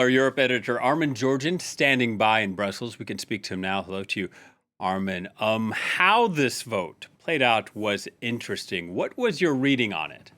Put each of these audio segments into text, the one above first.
Our Europe editor, Armin Georgian, standing by in Brussels. We can speak to him now. Hello to you, Armin. How this vote played out was interesting. What was your reading on it?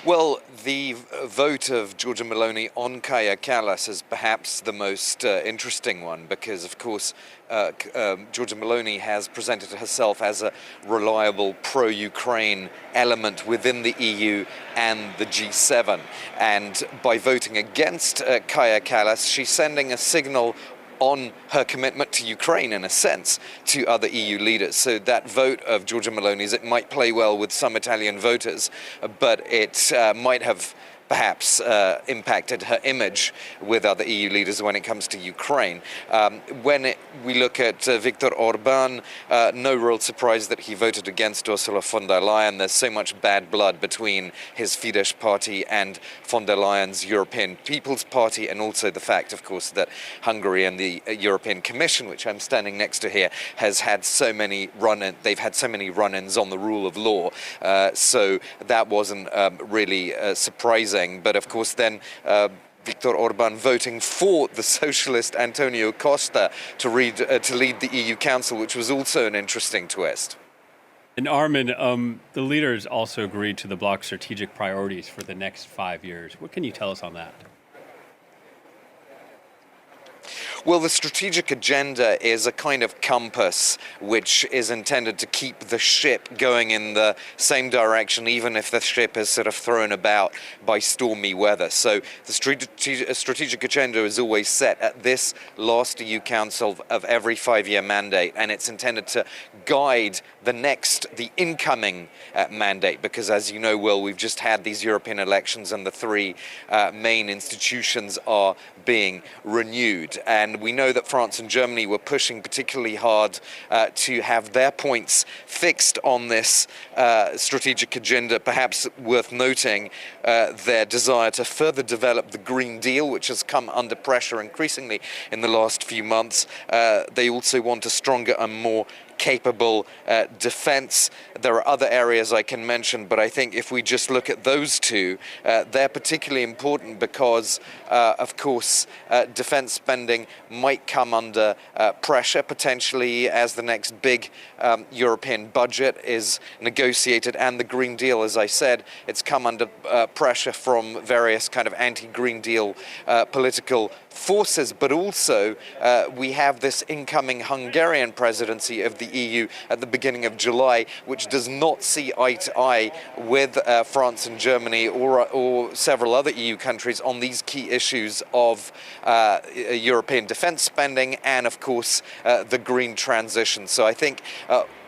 Well, the vote of Giorgia Meloni on Kaja Kallas is perhaps the most interesting one because, of course, Giorgia Meloni has presented herself as a reliable pro-Ukraine element within the EU and the G7. And by voting against Kaja Kallas, she's sending a signal on her commitment to Ukraine, in a sense, to other EU leaders. So that vote of Giorgia Meloni's, it might play well with some Italian voters, but it might have perhaps impacted her image with other EU leaders when it comes to Ukraine. We look at Viktor Orban, no real surprise that he voted against Ursula von der Leyen. There's so much bad blood between his Fidesz party and von der Leyen's European People's Party, and also the fact, of course, that Hungary and the European Commission, which I'm standing next to here, has had so many they've had so many run-ins on the rule of law. So that wasn't really surprising. But of course, then Viktor Orban voting for the socialist Antonio Costa to lead the EU Council, which was also an interesting twist. And Armin, the leaders also agreed to the bloc's strategic priorities for the next 5 years. What can you tell us on that? Well, the strategic agenda is a kind of compass which is intended to keep the ship going in the same direction, even if the ship is sort of thrown about by stormy weather. So the strategic agenda is always set at this last EU Council of every 5-year mandate, and it's intended to guide the incoming mandate, because as you know, Will, we've just had these European elections and the three main institutions are being renewed. And we know that France and Germany were pushing particularly hard to have their points fixed on this strategic agenda. Perhaps worth noting their desire to further develop the Green Deal, which has come under pressure increasingly in the last few months. They also want a stronger and more capable defense. There are other areas I can mention, but I think if we just look at those two, they're particularly important because, of course, defense spending might come under pressure potentially as the next big European budget is negotiated, and the Green Deal, as I said, it's come under pressure from various kind of anti-Green Deal political forces, but also we have this incoming Hungarian presidency of the EU at the beginning of July, which does not see eye to eye with France and Germany or several other EU countries on these key issues of European defense spending and, of course, the green transition. So I think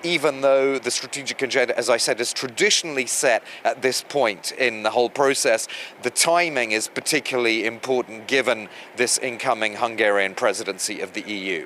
even though the strategic agenda, as I said, is traditionally set at this point in the whole process, the timing is particularly important given this incoming Hungarian presidency of the EU.